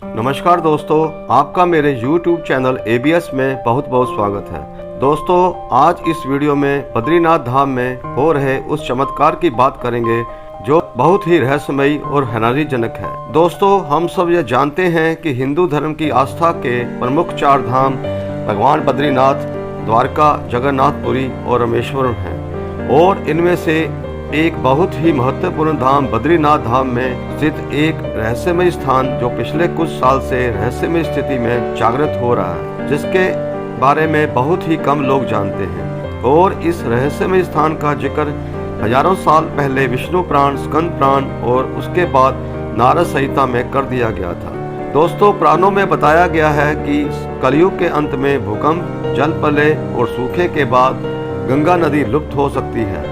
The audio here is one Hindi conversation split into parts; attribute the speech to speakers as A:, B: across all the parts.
A: नमस्कार दोस्तों, आपका मेरे YouTube चैनल ABS में बहुत बहुत स्वागत है। दोस्तों, आज इस वीडियो में बद्रीनाथ धाम में हो रहे उस चमत्कार की बात करेंगे जो बहुत ही रहस्यमयी और हैरानीजनक है। दोस्तों, हम सब ये जानते हैं कि हिंदू धर्म की आस्था के प्रमुख 4 धाम भगवान बद्रीनाथ, द्वारका, जगन्नाथपुरी और रामेश्वरम हैं और इनमें से एक बहुत ही महत्वपूर्ण धाम बद्रीनाथ धाम में स्थित एक रहस्यमय स्थान जो पिछले कुछ साल से रहस्यमय स्थिति में जागृत हो रहा है, जिसके बारे में बहुत ही कम लोग जानते हैं। और इस रहस्यमय स्थान का जिक्र हजारों साल पहले विष्णु पुराण, स्कंद पुराण और उसके बाद नारद संहिता में कर दिया गया था। दोस्तों, पुराणों में बताया गया है कि कलयुग के अंत में भूकंप, जल प्रलय और सूखे के बाद गंगा नदी लुप्त हो सकती है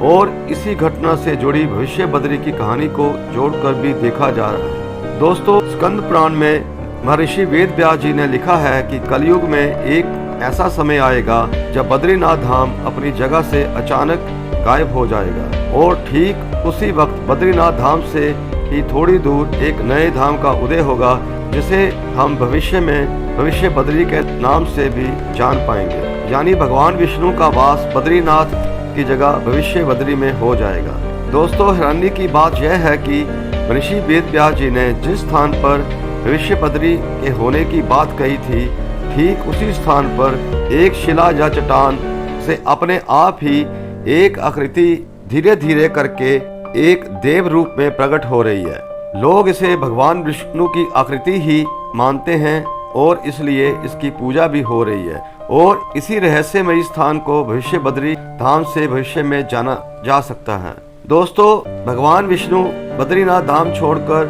A: और इसी घटना से जुड़ी भविष्य बद्री की कहानी को जोड़कर भी देखा जा रहा है। दोस्तों, स्कंद पुराण में महर्षि वेद व्यास जी ने लिखा है कि कलयुग में एक ऐसा समय आएगा जब बद्रीनाथ धाम अपनी जगह से अचानक गायब हो जाएगा और ठीक उसी वक्त बद्रीनाथ धाम से ही थोड़ी दूर एक नए धाम का उदय होगा, जिसे हम भविष्य में भविष्य बद्री के नाम से भी जान पाएंगे। यानी भगवान विष्णु का वास बद्रीनाथ की जगह भविष्य बद्री में हो जाएगा। दोस्तों, हैरानी की बात यह है कि ऋषि वेद व्यास जी ने जिस स्थान पर भविष्य बद्री के होने की बात कही थी, ठीक उसी स्थान पर एक शिला या चट्टान से अपने आप ही एक आकृति धीरे धीरे करके एक देव रूप में प्रकट हो रही है। लोग इसे भगवान विष्णु की आकृति ही मानते हैं और इसलिए इसकी पूजा भी हो रही है और इसी रहस्यमय स्थान को भविष्य बद्री धाम से भविष्य में जाना जा सकता है। दोस्तों, भगवान विष्णु बद्रीनाथ धाम छोड़कर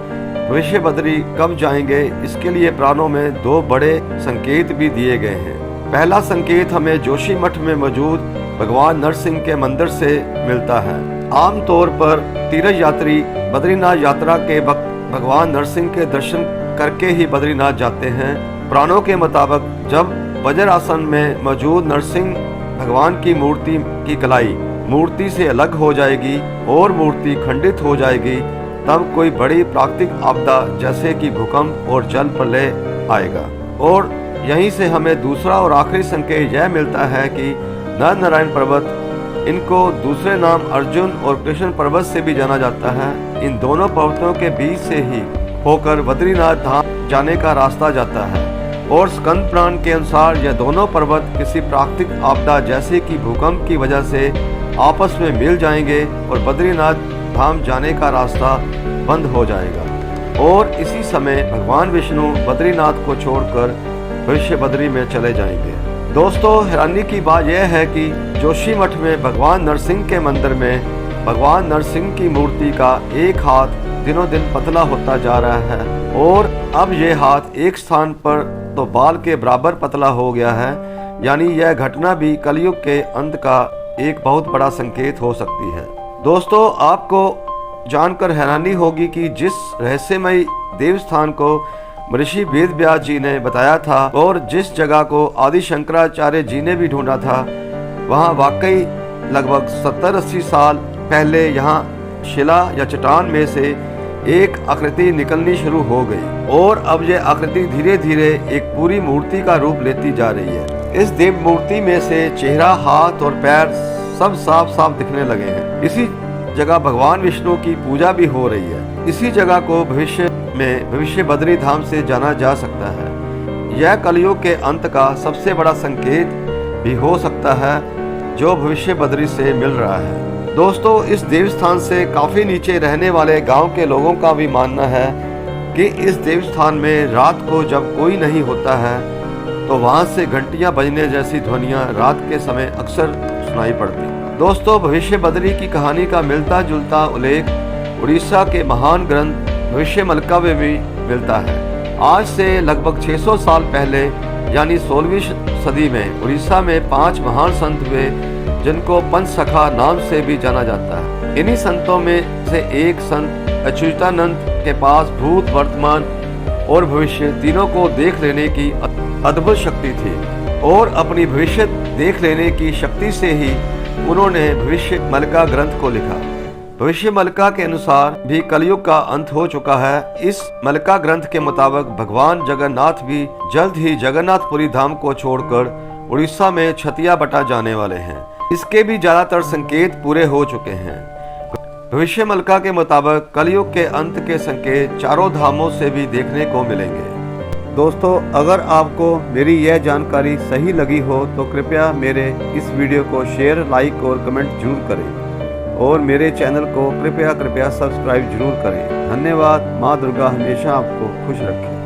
A: भविष्य बद्री कब जाएंगे, इसके लिए पुराणों में 2 बड़े संकेत भी दिए गए हैं। पहला संकेत हमें जोशीमठ में मौजूद भगवान नरसिंह के मंदिर से मिलता है। आमतौर पर तीर्थ यात्री बद्रीनाथ यात्रा के वक्त भगवान नरसिंह के दर्शन करके ही बद्रीनाथ जाते हैं। पुराणों के मुताबिक जब वज्रासन में मौजूद नरसिंह भगवान की मूर्ति की कलाई मूर्ति से अलग हो जाएगी और मूर्ति खंडित हो जाएगी, तब कोई बड़ी प्राकृतिक आपदा जैसे कि भूकंप और जल प्रलय आएगा। और यहीं से हमें दूसरा और आखिरी संकेत यह मिलता है कि नर नारायण पर्वत, इनको दूसरे नाम अर्जुन और कृष्ण पर्वत से भी जाना जाता है, इन दोनों पर्वतों के बीच से ही होकर बद्रीनाथ धाम जाने का रास्ता जाता है। और स्कंद पुराण के अनुसार यह दोनों पर्वत किसी प्राकृतिक आपदा जैसे कि भूकंप की वजह से आपस में मिल जाएंगे और बद्रीनाथ धाम जाने का रास्ता बंद हो जाएगा और इसी समय भगवान विष्णु बद्रीनाथ को छोड़कर भविष्य बद्री में चले जाएंगे। दोस्तों, हैरानी की बात यह है कि जोशीमठ में भगवान नरसिंह के मंदिर में भगवान नरसिंह की मूर्ति का एक हाथ दिनों दिन पतला होता जा रहा है और अब यह हाथ एक स्थान पर तो बाल के बराबर पतला हो गया है। यानी यह घटना भी कलयुग के अंत का एक बहुत बड़ा संकेत हो सकती है। दोस्तों, आपको जानकर हैरानी होगी कि जिस रहस्यमय देव स्थान को ऋषि वेद व्यास जी ने बताया था और जिस जगह को आदि शंकराचार्य जी ने भी ढूंढा था, वहां वाकई लगभग 70-80 साल पहले यहाँ शिला या चट्टान में से एक आकृति निकलनी शुरू हो गई और अब यह आकृति धीरे धीरे एक पूरी मूर्ति का रूप लेती जा रही है। इस देव मूर्ति में से चेहरा, हाथ और पैर सब साफ साफ दिखने लगे हैं। इसी जगह भगवान विष्णु की पूजा भी हो रही है। इसी जगह को भविष्य में भविष्य बद्री धाम से जाना जा सकता है। यह कलयुग के अंत का सबसे बड़ा संकेत भी हो सकता है जो भविष्य बद्री से मिल रहा है। दोस्तों, इस देवस्थान से काफी नीचे रहने वाले गांव के लोगों का भी मानना है कि इस देवस्थान में रात को जब कोई नहीं होता है तो वहां से घंटियां बजने जैसी ध्वनियां रात के समय अक्सर सुनाई पड़ती। दोस्तों, भविष्य बद्री की कहानी का मिलता जुलता उल्लेख उड़ीसा के महान ग्रंथ भविष्य मलका में भी मिलता है। आज से लगभग 600 साल पहले यानी 16वीं सदी में उड़ीसा में 5 महान संत हुए जिनको पंचसखा नाम से भी जाना जाता है। इन्हीं संतों में से एक संत अच्युतानंद के पास भूत, वर्तमान और भविष्य तीनों को देख लेने की अद्भुत शक्ति थी और अपनी भविष्य देख लेने की शक्ति से ही उन्होंने भविष्य मलका ग्रंथ को लिखा। भविष्य मलिका के अनुसार भी कलयुग का अंत हो चुका है। इस मलिका ग्रंथ के मुताबिक भगवान जगन्नाथ भी जल्द ही जगन्नाथपुरी धाम को छोड़कर उड़ीसा में छतिया बटा जाने वाले हैं। इसके भी ज्यादातर संकेत पूरे हो चुके हैं। भविष्य मलिका के मुताबिक कलयुग के अंत के संकेत चारों धामों से भी देखने को मिलेंगे। दोस्तों, अगर आपको मेरी यह जानकारी सही लगी हो तो कृपया मेरे इस वीडियो को शेयर, लाइक और कमेंट जरूर करें और मेरे चैनल को कृपया सब्सक्राइब जरूर करें। धन्यवाद। माँ दुर्गा हमेशा आपको खुश रखे।